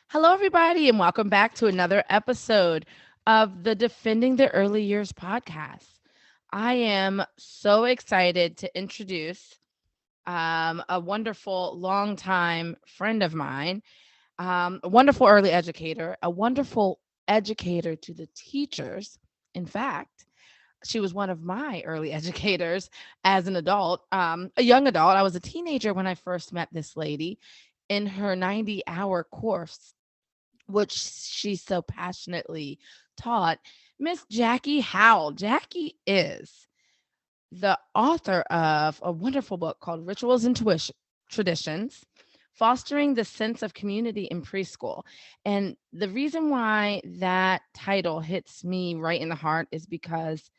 Hello, everybody, and welcome back to another episode of the Defending the Early Years podcast. I am so excited to introduce a wonderful longtime friend of mine, a wonderful early educator, a wonderful educator to the teachers. In fact, she was one of my early educators as an adult, a young adult. I was a teenager when I first met this lady in her 90-hour course which she so passionately taught, Miss Jackie Howell. Jackie is the author of a wonderful book called Rituals and Traditions, Fostering the Sense of Community in Preschool. And the reason why that title hits me right in the heart is because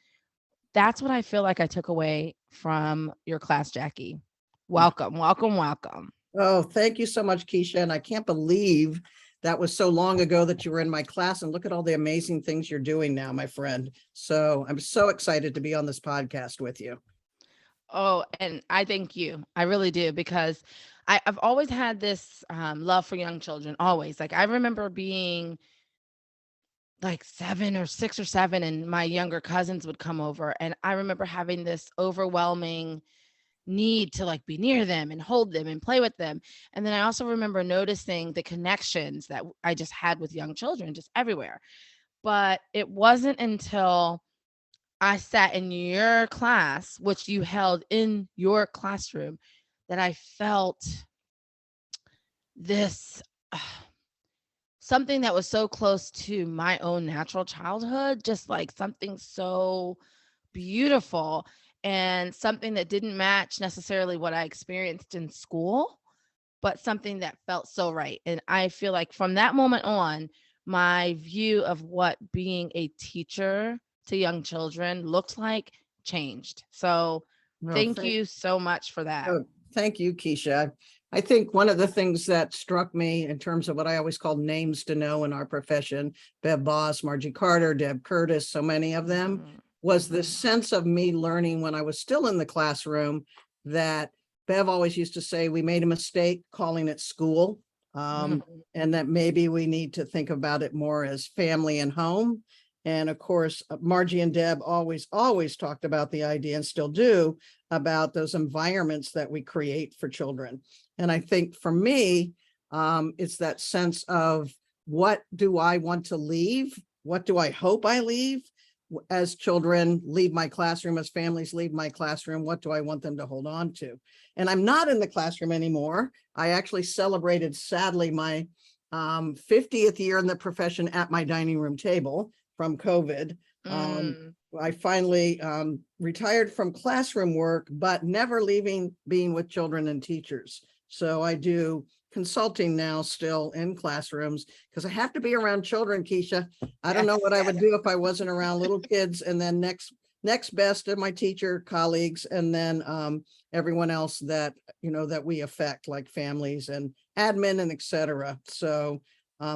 that's what I feel like I took away from your class, Jackie. Welcome, welcome, welcome. Oh, thank you so much, Kisha. And I can't believe that was so long ago that you were in my class, and look at all the amazing things you're doing now, my friend. So I'm so excited to be on this podcast with you. Oh, and I thank you. I really do because I've always had this love for young children, always. Like I remember being like 7 or 6 or 7, and my younger cousins would come over, and I remember having this overwhelming need to like be near them and hold them and play with them. And then I also remember noticing the connections that I just had with young children just everywhere. But it wasn't until I sat in your class, which you held in your classroom, that I felt this something that was so close to my own natural childhood, just like something so beautiful and something that didn't match necessarily what I experienced in school, but something that felt so right. And I feel like from that moment on, my view of what being a teacher to young children looked like changed. So Well, thank you so much for that. thank you, Kisha. I think one of the things that struck me in terms of what I always call names to know in our profession, Bev Boss, Margie Carter, Deb Curtis, so many of them, was this sense of me learning when I was still in the classroom that Bev always used to say we made a mistake calling it school, and that maybe we need to think about it more as family and home. And of course, Margie and Deb always talked about the idea, and still do, about those environments that we create for children. And I think for me, it's that sense of what do I want to leave? What do I hope I leave? As children leave my classroom, as families leave my classroom, what do I want them to hold on to? And I'm not in the classroom anymore. I actually celebrated, sadly, my 50th year in the profession at my dining room table from COVID. I finally retired from classroom work, but never leaving being with children and teachers. So I do consulting now still in classrooms because I have to be around children, Kisha. I don't know what I would do if I wasn't around little kids, and then next best of my teacher colleagues, and then everyone else that that we affect, like families and admin and etc. So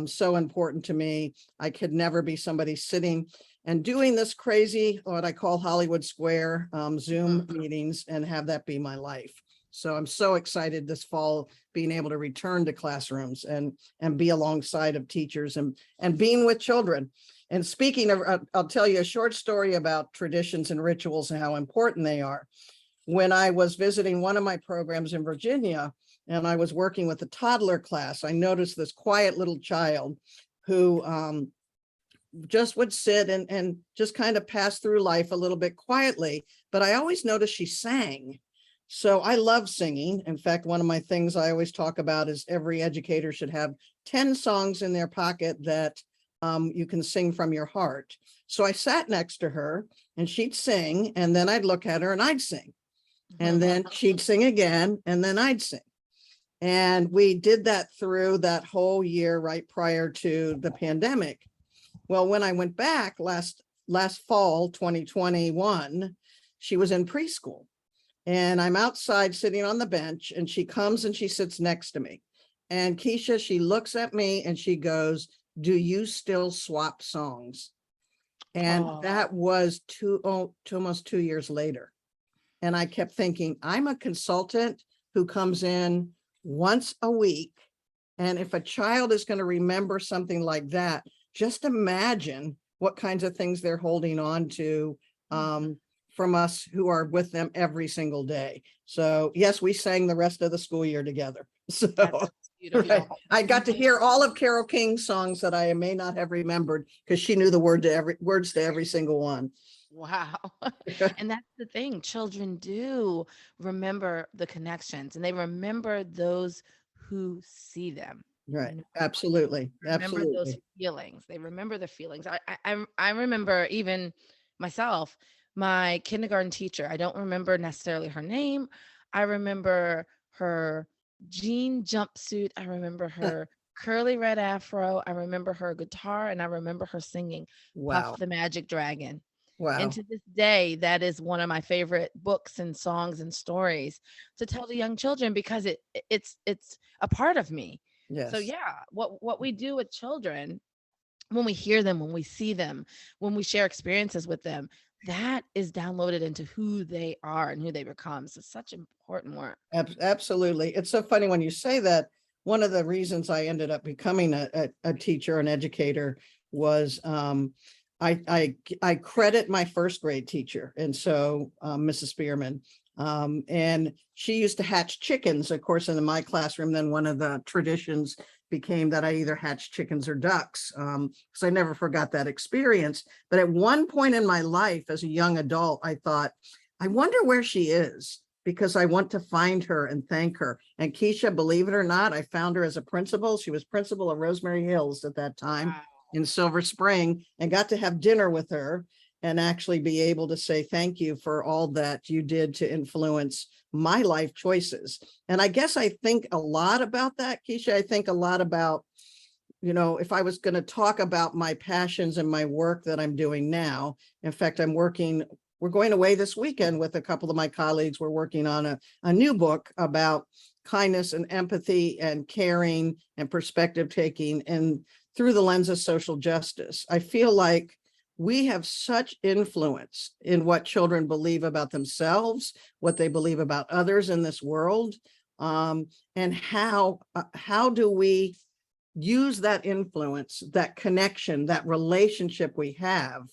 so important to me. I could never be somebody sitting and doing this crazy, what I call Hollywood Square Zoom meetings, and have that be my life. So I'm so excited this fall being able to return to classrooms and be alongside of teachers and being with children. And speaking of, I'll tell you a short story about traditions and rituals and how important they are. When I was visiting one of my programs in Virginia, and I was working with a toddler class, I noticed this quiet little child who just would sit and just kind of pass through life a little bit quietly. But I always noticed she sang. So I love singing. In fact, one of my things I always talk about is every educator should have 10 songs in their pocket that you can sing from your heart. So I sat next to her and she'd sing, and then I'd look at her and I'd sing. And then she'd sing again, and then I'd sing. And we did that through that whole year right prior to the pandemic. Well, when I went back last fall, 2021, she was in preschool. And I'm outside sitting on the bench, and she comes and she sits next to me. And Kisha, she looks at me and she goes, "Do you still swap songs?" And that was almost 2 years later. And I kept thinking, I'm a consultant who comes in once a week And if a child is going to remember something like that, just imagine what kinds of things they're holding on to from us who are with them every single day. So yes, we sang the rest of the school year together. So beautiful. right. I got to hear all of Carole King's songs that I may not have remembered because she knew the words to every single one. Wow. And that's the thing. Children do remember the connections and they remember those who see them. Right. You know, Absolutely. remember those Absolutely. feelings. They remember the feelings. I remember even myself, my kindergarten teacher. I don't remember necessarily her name. I remember her jean jumpsuit. I remember her curly red afro. I remember her guitar, and I remember her singing Wow. Puff the Magic Dragon. And Wow. to this day, that is one of my favorite books and songs and stories to tell to young children because it's a part of me. So Yes. yeah, what we do with children when we hear them, when we see them, when we share experiences with them, that is downloaded into who they are and who they become. So such important work. Absolutely. It's so funny when you say that. One of the reasons I ended up becoming a teacher, an educator, was I credit my first grade teacher, and so Mrs. Spearman, and she used to hatch chickens, of course, in my classroom. Then one of the traditions became that I either hatched chickens or ducks, because I never forgot that experience. But at one point in my life, as a young adult, I thought, I wonder where she is, because I want to find her and thank her. And Kisha, believe it or not, I found her as a principal. She was principal of Rosemary Hills at that time. Wow. In Silver Spring, and got to have dinner with her and actually be able to say thank you for all that you did to influence my life choices. And I guess I think a lot about that, Kisha. I think a lot about, if I was going to talk about my passions and my work that I'm doing now. In fact, we're going away this weekend with a couple of my colleagues. We're working on a new book about kindness and empathy and caring and perspective taking, and through the lens of social justice. I feel like we have such influence in what children believe about themselves, what they believe about others in this world, and how do we use that influence, that connection, that relationship we have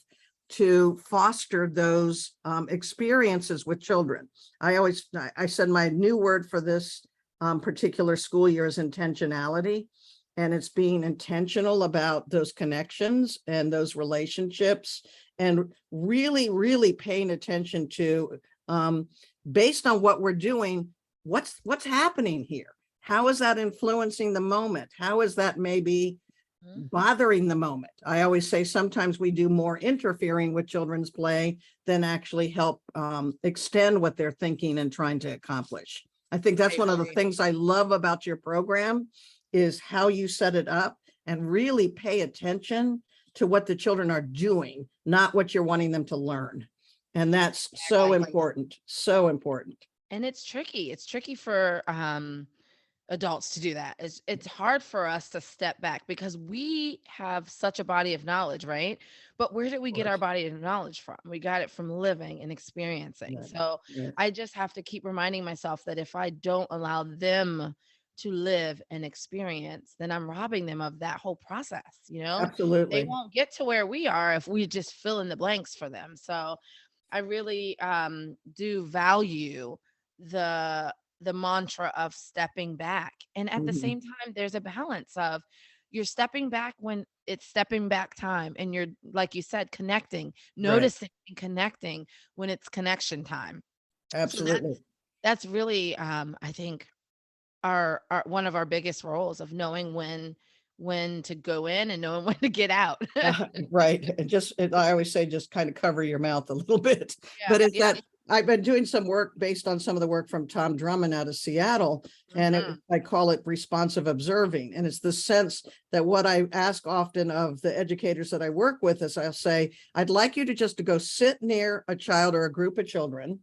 to foster those experiences with children. I said my new word for this particular school year is intentionality. And it's being intentional about those connections and those relationships, and really, really paying attention to, based on what we're doing, what's happening here? How is that influencing the moment? How is that maybe bothering the moment? I always say sometimes we do more interfering with children's play than actually help extend what they're thinking and trying to accomplish. I think that's one of the things I love about your program, is how you set it up and really pay attention to what the children are doing, not what you're wanting them to learn. And that's so important, so important. And it's tricky. It's tricky for adults to do that. It's hard for us to step back because we have such a body of knowledge, right? But where did we get our body of knowledge from? We got it from living and experiencing. Right. So Right. I just have to keep reminding myself that if I don't allow them to live and experience, then I'm robbing them of that whole process. They Absolutely. won't get to where we are if we just fill in the blanks for them. So I really do value the mantra of stepping back. And at the Mhm. same time, there's a balance of you're stepping back when it's stepping back time, and you're, like you said, connecting, Right. noticing and connecting when it's connection time. So Absolutely. that's really I think our one of our biggest roles of knowing when to go in and knowing when to get out. Right. I always say, just kind of cover your mouth a little bit. Yeah, But it's yeah. that I've been doing some work based on some of the work from Tom Drummond out of Seattle, and Mhm. I call it responsive observing. And it's the sense that what I ask often of the educators that I work with is I'll say, I'd like you to just to go sit near a child or a group of children,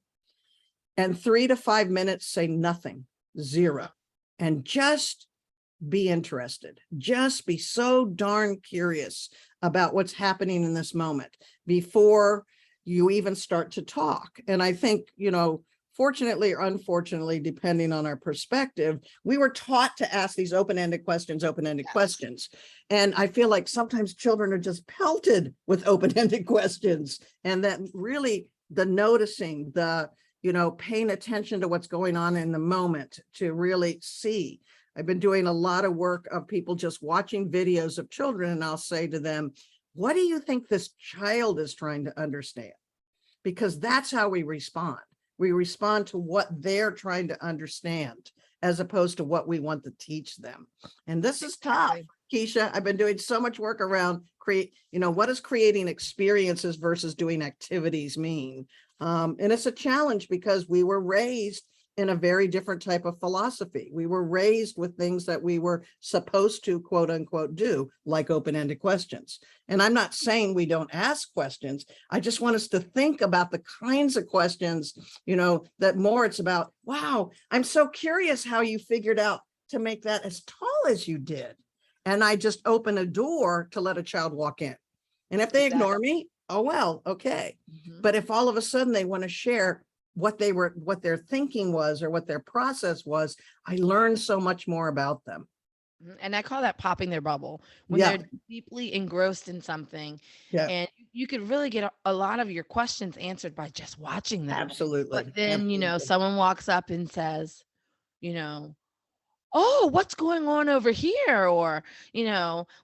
and 3 to 5 minutes say nothing, zero, and just be interested. Just be so darn curious about what's happening in this moment before you even start to talk. And I think, fortunately or unfortunately, depending on our perspective, we were taught to ask these open-ended questions. And I feel like sometimes children are just pelted with open-ended questions, and that really the noticing, the, paying attention to what's going on in the moment to really see. I've been doing a lot of work of people just watching videos of children, and I'll say to them, what do you think this child is trying to understand? Because that's how we respond. We respond to what they're trying to understand as opposed to what we want to teach them. And this is tough. Kisha, I've been doing so much work around what does creating experiences versus doing activities mean? And it's a challenge because we were raised in a very different type of philosophy. We were raised with things that we were supposed to, quote unquote, do, like open-ended questions. And I'm not saying we don't ask questions. I just want us to think about the kinds of questions, that more it's about, wow, I'm so curious how you figured out to make that as tall as you did. And I just open a door to let a child walk in. And if they ignore me, oh, well, okay. But if all of a sudden they want to share what their thinking was or what their process was, I learned so much more about them. And I call that popping their bubble, when they're deeply engrossed in something. And you could really get a lot of your questions answered by just watching them. Absolutely. But then, someone walks up and says, oh, what's going on over here? Or,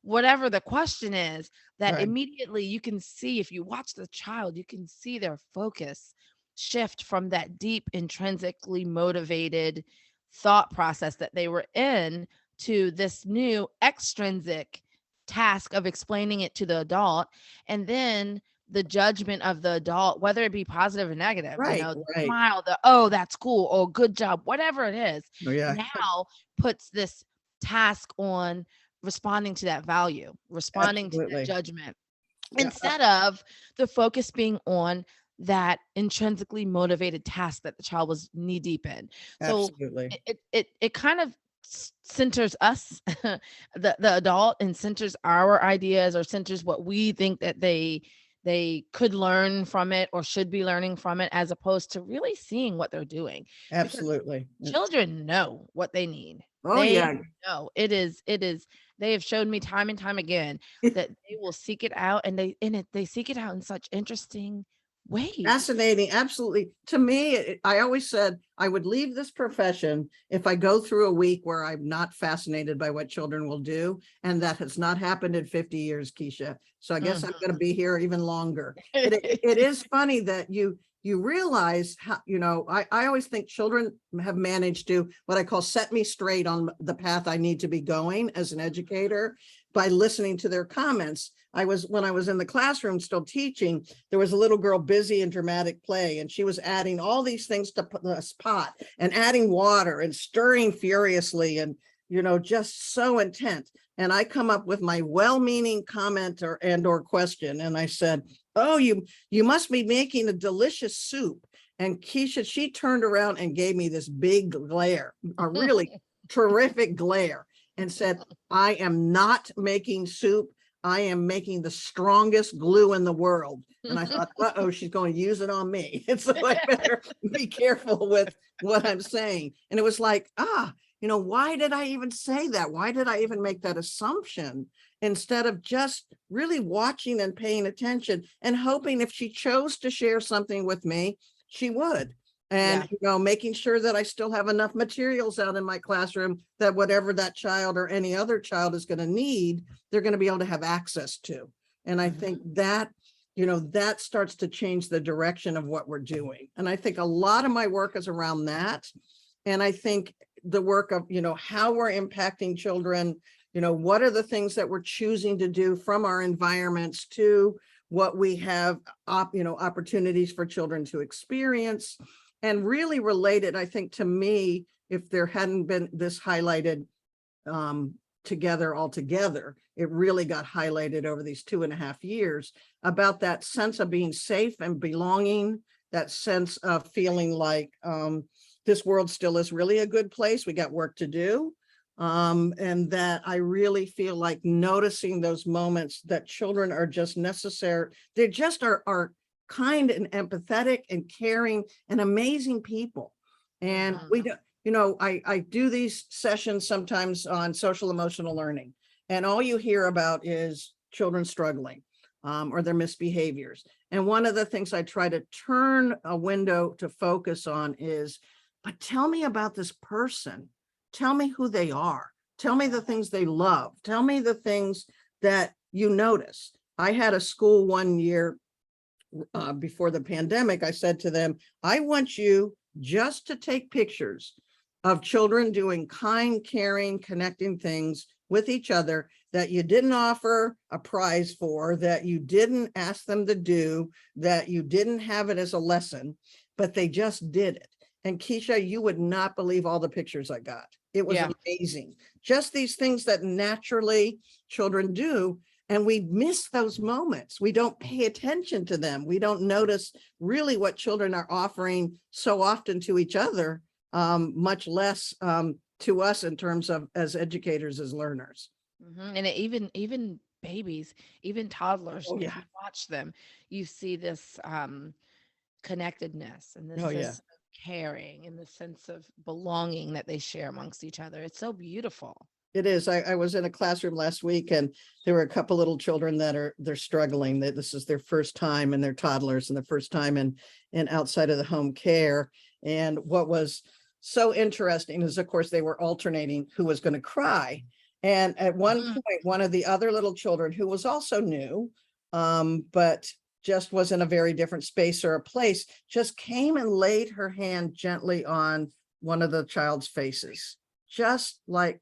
whatever the question is, that immediately you can see, if you watch the child, you can see their focus shift from that deep, intrinsically motivated thought process that they were in to this new extrinsic task of explaining it to the adult. And then the judgment of the adult, whether it be positive or negative, smile, oh, that's cool, oh, good job, whatever it is, now puts this task on responding to that value, responding to that judgment, instead of the focus being on that intrinsically motivated task that the child was knee deep in. So it kind of centers us, the adult, and centers our ideas, or centers what we think that they could learn from it or should be learning from it, as opposed to really seeing what they're doing. Absolutely. Because children know what they need. Oh, they know it is. They have shown me time and time again that they will seek it out, and they seek it out in such interesting ways. Fascinating. Absolutely. To me, I always said I would leave this profession if I go through a week where I'm not fascinated by what children will do. And that has not happened in 50 years, Kisha. So I guess I'm going to be here even longer. It is funny that you realize how, I always think children have managed to, what I call, set me straight on the path I need to be going as an educator by listening to their comments. When I was in the classroom still teaching, there was a little girl busy in dramatic play, and she was adding all these things to this pot and adding water and stirring furiously and, just so intent. And I come up with my well-meaning comment or question. And I said, oh, you must be making a delicious soup. And Kisha, she turned around and gave me this big glare, a really terrific glare, and said, I am not making soup. I am making the strongest glue in the world. And I thought, uh-oh, she's going to use it on me. And so I better be careful with what I'm saying. And it was like, why did I even say that? Why did I even make that assumption? Instead of just really watching and paying attention and hoping if she chose to share something with me, she would. And, making sure that I still have enough materials out in my classroom that whatever that child or any other child is going to need, they're going to be able to have access to. And I think that, that starts to change the direction of what we're doing. And I think a lot of my work is around that. And I think the work of, how we're impacting children, what are the things that we're choosing to do from our environments to what we have, opportunities for children to experience. And really related, I think, to me, if there hadn't been this highlighted altogether, it really got highlighted over these 2.5 years about that sense of being safe and belonging, that sense of feeling like this world still is really a good place. We got work to do. And that I really feel like noticing those moments that children are just necessary. They just are kind and empathetic and caring and amazing people. And we don't, I do these sessions sometimes on social emotional learning, and all you hear about is children struggling or their misbehaviors. And one of the things I try to turn a window to focus on is, but tell me about this person. Tell me who they are. Tell me the things they love. Tell me the things that you notice. I had a school one year before the pandemic. I said to them, I want you just to take pictures of children doing kind, caring, connecting things with each other that you didn't offer a prize for, that you didn't ask them to do, that you didn't have it as a lesson, but they just did it. And Kisha, you would not believe all the pictures I got. It was amazing. Just these things that naturally children do. And we miss those moments. We don't pay attention to them. We don't notice really what children are offering so often to each other, much less to us in terms of as educators, as learners. And even babies, even toddlers, if you watch them, you see this connectedness and this sense of caring and the sense of belonging that they share amongst each other. It's so beautiful. It is. I was in a classroom last week, and there were a couple little children they're struggling. That this is their first time, and they're toddlers, and their first time in outside of the home care. And what was so interesting is, of course, they were alternating who was going to cry. And at one point, one of the other little children, who was also new, but just was in a very different space or a place, just came and laid her hand gently on one of the child's faces, just like,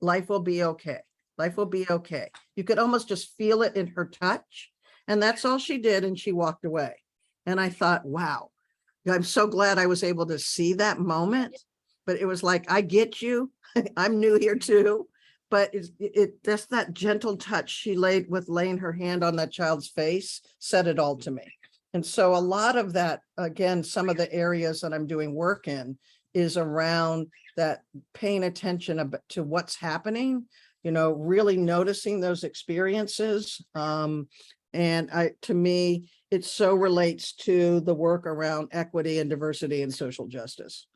life will be okay. Life will be okay. You could almost just feel it in her touch. And that's all she did. And she walked away. And I thought, wow, I'm so glad I was able to see that moment. But it was like, I get you. I'm new here too. But just that gentle touch she laid with laying her hand on that child's face said it all to me. And so a lot of that, again, some of the areas that I'm doing work in is around that, paying attention to what's happening, really noticing those experiences. And to me, it so relates to the work around equity and diversity and social justice.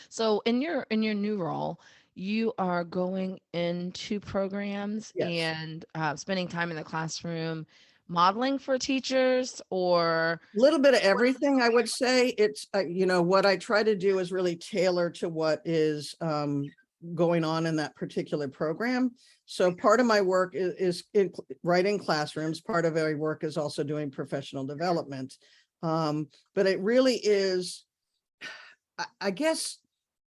So in your new role, you are going into programs and spending time in the classroom, modeling for teachers, or a little bit of everything. I would say it's, what I try to do is really tailor to what is going on in that particular program. So part of my work is writing classrooms. Part of my work is also doing professional development. But it really is, I guess,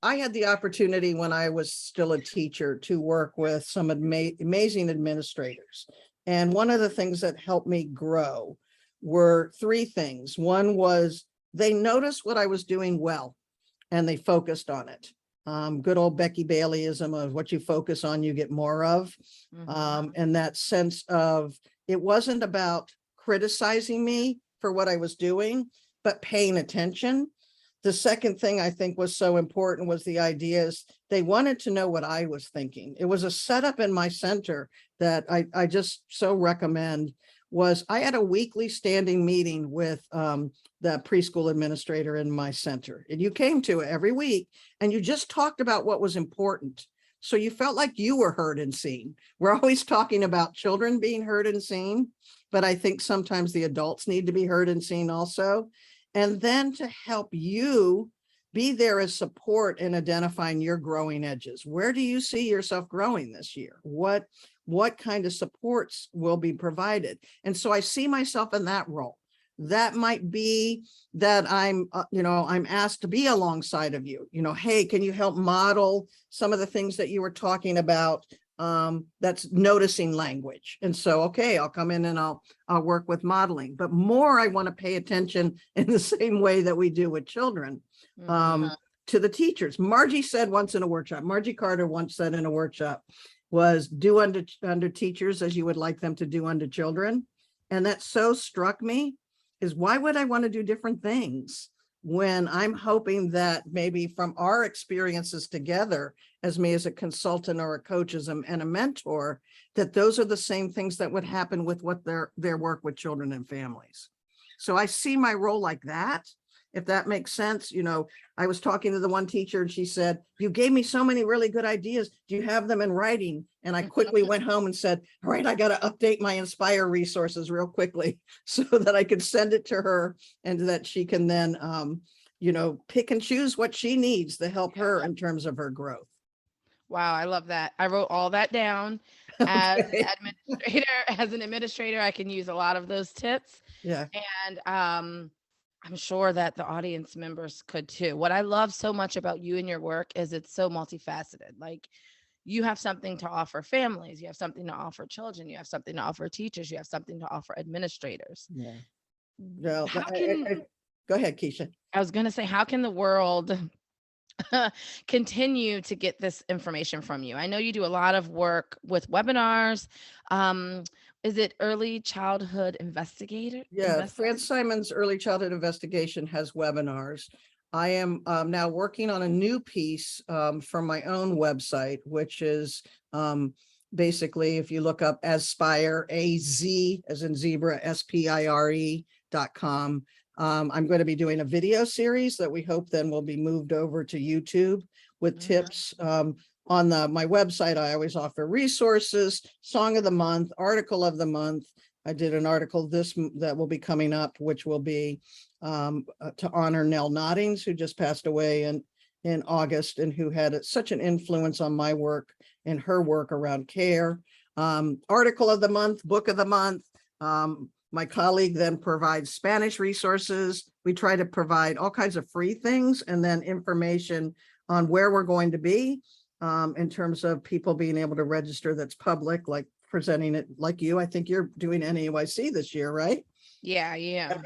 I had the opportunity when I was still a teacher to work with some amazing administrators. And one of the things that helped me grow were three things. One was they noticed what I was doing well, and they focused on it. Good old Becky Baileyism of what you focus on, you get more of. And that sense of, it wasn't about criticizing me for what I was doing, but paying attention. The second thing I think was so important was the ideas. They wanted to know what I was thinking. It was a setup in my center that I just so recommend. Was I had a weekly standing meeting with the preschool administrator in my center, and you came to it every week and you just talked about what was important. So you felt like you were heard and seen. We're always talking about children being heard and seen, but I think sometimes the adults need to be heard and seen also. And then to help you be there as support in identifying your growing edges. Where do you see yourself growing this year? What kind of supports will be provided? And so I see myself in that role. That might be that I'm asked to be alongside of you. Hey, can you help model some of the things that you were talking about? That's noticing language. And so, okay, I'll come in and I'll work with modeling, but more, I want to pay attention in the same way that we do with children, to the teachers. Margie said once in a workshop, Margie Carter once said in a workshop, was do unto teachers as you would like them to do unto children. And that so struck me, is why would I want to do different things when I'm hoping that maybe from our experiences together, as me as a consultant or a coach and a mentor, that those are the same things that would happen with what their work with children and families. So I see my role like that, if that makes sense. I was talking to the one teacher and she said, you gave me so many really good ideas. Do you have them in writing? And I quickly went home and said, all right, I got to update my Inspire resources real quickly so that I could send it to her and that she can then, pick and choose what she needs to help her in terms of her growth. Wow, I love that. I wrote all that down as an Okay. administrator. As an administrator, I can use a lot of those tips. Yeah. And I'm sure that the audience members could too. What I love so much about you and your work is it's so multifaceted. Like you have something to offer families, you have something to offer children, you have something to offer teachers, you have something to offer administrators. Yeah. Well, How can go ahead, Kisha. I was going to say, how can the world continue to get this information from you? I know you do a lot of work with webinars. Um, is it early childhood investigator? Yeah, Fran Simon's Early Childhood Investigation has webinars. I am now working on a new piece from my own website, which is basically, if you look up Aspire, A-Z as in zebra, SPIRE.com. I'm going to be doing a video series that we hope then will be moved over to YouTube with tips. On my website, I always offer resources, song of the month, article of the month. I did an article that will be coming up, which will be to honor Nell Noddings, who just passed away in August and who had such an influence on my work and her work around care. Article of the month, book of the month. My colleague then provides Spanish resources. We try to provide all kinds of free things and then information on where we're going to be in terms of people being able to register that's public, like presenting it like you. I think you're doing NAYC this year, right? Yeah.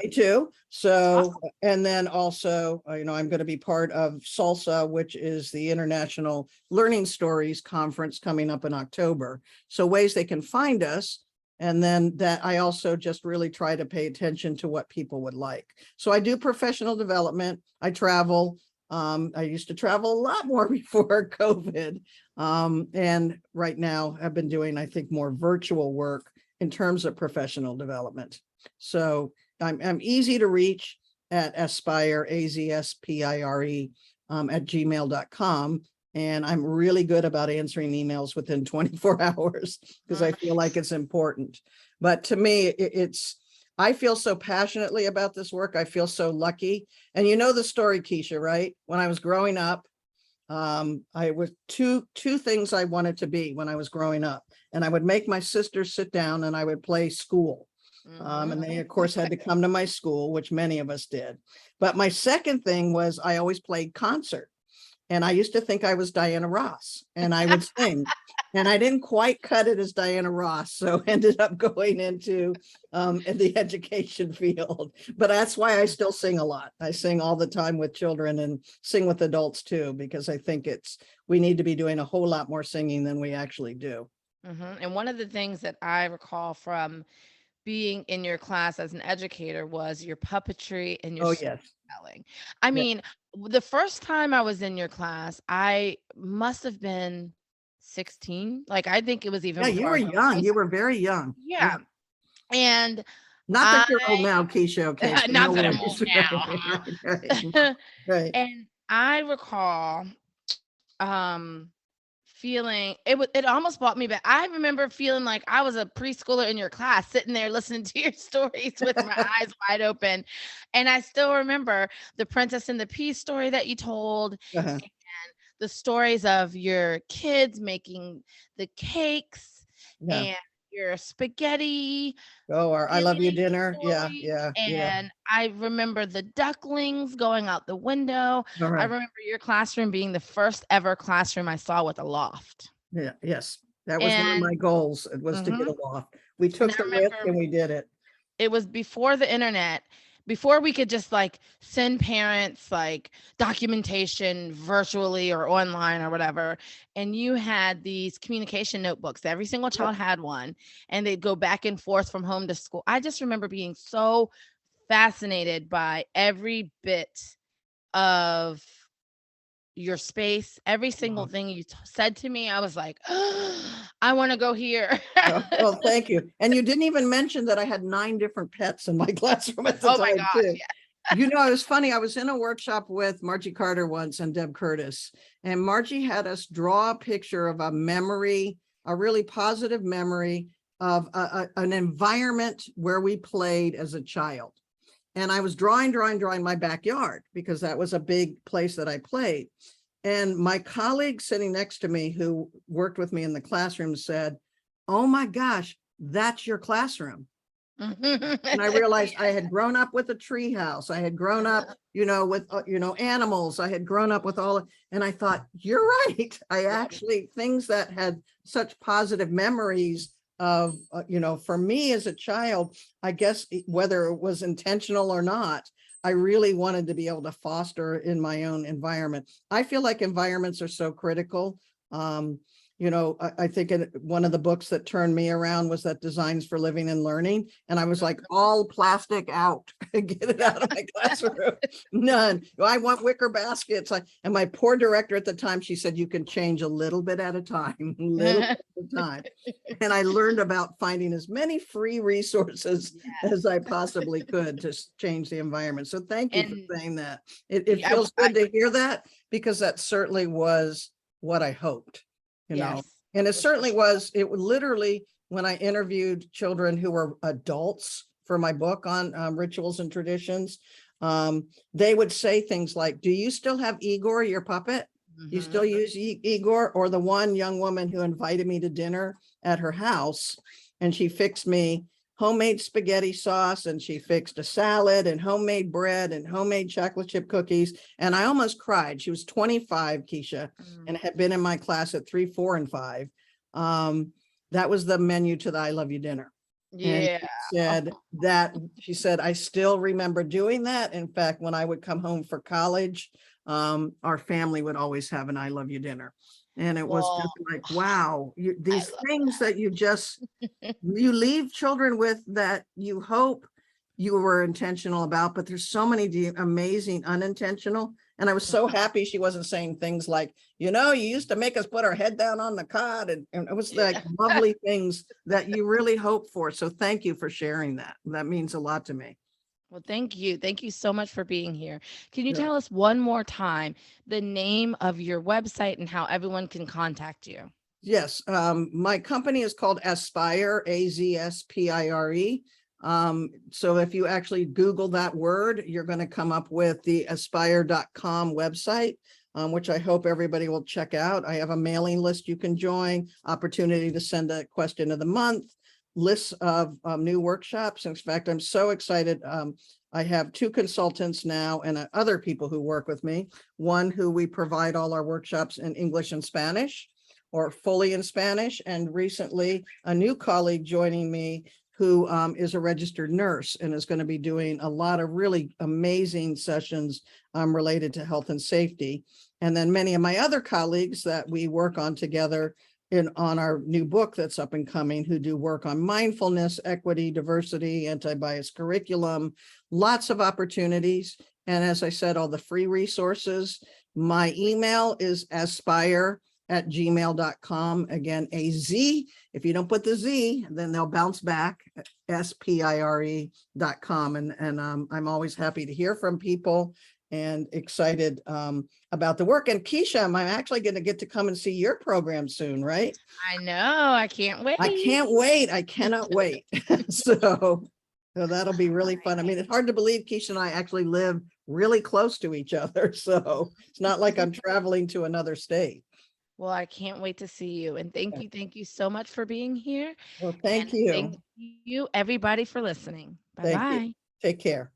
Me too. So, and then also, I'm going to be part of SALSA, which is the International Learning Stories Conference coming up in October. So ways they can find us. And then that I also just really try to pay attention to what people would like. So I do professional development. I travel. I used to travel a lot more before COVID. And right now I've been doing, I think, more virtual work in terms of professional development. So I'm easy to reach at Aspire, AZSPIRE, at gmail.com. And I'm really good about answering emails within 24 hours because I feel like it's important. But to me, I feel so passionately about this work. I feel so lucky. And you know the story, Kisha, right? When I was growing up, I was two things I wanted to be when I was growing up. And I would make my sisters sit down and I would play school. And they, of course, had to come to my school, which many of us did. But my second thing was I always played concert. And I used to think I was Diana Ross and I would sing. And I didn't quite cut it as Diana Ross, so ended up going into the education field. But that's why I still sing a lot. I sing all the time with children and sing with adults too, because I think we need to be doing a whole lot more singing than we actually do. And one of the things that I recall from being in your class as an educator was your puppetry and your storytelling. I mean, the first time I was in your class, I must have been 16. Like, I think it was even you were young. You were very young. Yeah. And not that you're old now, Kisha. Okay. Not that I'm old now. Right. And I recall feeling it almost brought me back. I remember feeling like I was a preschooler in your class, sitting there listening to your stories with my eyes wide open. And I still remember the Princess and the Pea story that you told, and the stories of your kids making the cakes and your spaghetti. Our I love you dinner. Story. Yeah. And I remember the ducklings going out the window. I remember your classroom being the first ever classroom I saw with a loft. Yeah. Yes. That was one of my goals. It was to get a loft. We took the risk and we did it. It was before the internet, before we could just like send parents like documentation virtually or online or whatever. And you had these communication notebooks. Every single child had one, and they'd go back and forth from home to school. I just remember being so fascinated by every bit of your space, every single thing you said to me. I was like, oh, I want to go here. Well, thank you. And you didn't even mention that I had 9 different pets in my classroom at the Oh my time gosh. too. Yeah. It was funny. I was in a workshop with Margie Carter once and Deb Curtis, and Margie had us draw a picture of a memory, a really positive memory of an environment where we played as a child. And I was drawing my backyard because that was a big place that I played. And my colleague sitting next to me who worked with me in the classroom said, "Oh my gosh, that's your classroom." And I realized I had grown up with a tree house. I had grown up, with, animals. I had grown up with and I thought, you're right. I actually, things that had such positive memories of, for me as a child, I guess whether it was intentional or not, I really wanted to be able to foster in my own environment. I feel like environments are so critical. I think one of the books that turned me around was that Designs for Living and Learning. And I was like, all plastic out, get it out of my classroom. None. I want wicker baskets. And my poor director at the time, she said, you can change a little bit at a time, little bit at a time. And I learned about finding as many free resources as I possibly could to change the environment. So thank you for saying that. It feels good to hear that, because that certainly was what I hoped. And it certainly was. It literally, when I interviewed children who were adults for my book on rituals and traditions, they would say things like, do you still have Igor, your puppet? You still use Igor? Or the one young woman who invited me to dinner at her house, and she fixed me homemade spaghetti sauce, and she fixed a salad and homemade bread and homemade chocolate chip cookies. And I almost cried. She was 25, Kisha, and had been in my class at 3, 4, and 5. That was the menu to the I Love You dinner. Yeah. And she said, I still remember doing that. In fact, when I would come home for college, our family would always have an I Love You dinner. And it was just like, wow, these things that you leave children with that you hope you were intentional about, but there's so many amazing unintentional. And I was so happy she wasn't saying things like, you used to make us put our head down on the cot. And it was like lovely things that you really hope for. So thank you for sharing that. That means a lot to me. Well, thank you. Thank you so much for being here. Can you tell us one more time the name of your website and how everyone can contact you? Yes. My company is called Aspire, AZSPIRE. So if you actually Google that word, you're going to come up with the aspire.com website, which I hope everybody will check out. I have a mailing list you can join, opportunity to send a question of the month, lists of new workshops. In fact, I'm so excited. I have 2 consultants now and other people who work with me. One who we provide all our workshops in English and Spanish, or fully in Spanish. And recently a new colleague joining me who is a registered nurse and is going to be doing a lot of really amazing sessions related to health and safety. And then many of my other colleagues that we work on together on our new book that's up and coming, who do work on mindfulness, equity, diversity, anti-bias curriculum, lots of opportunities. And as I said, all the free resources. My email is aspire@gmail.com. Again, AZ. If you don't put the Z, then they'll bounce back, SPIRE.com. And I'm always happy to hear from people and excited about the work. And Kisha, I'm actually going to get to come and see your program soon, right? I know. I can't wait. I can't wait. I cannot wait. So that'll be really fun. I mean, it's hard to believe Kisha and I actually live really close to each other. So it's not like I'm traveling to another state. Well, I can't wait to see you. And thank you so much for being here. Well, thank you. Thank you, everybody, for listening. Thank you. Bye-bye. Take care.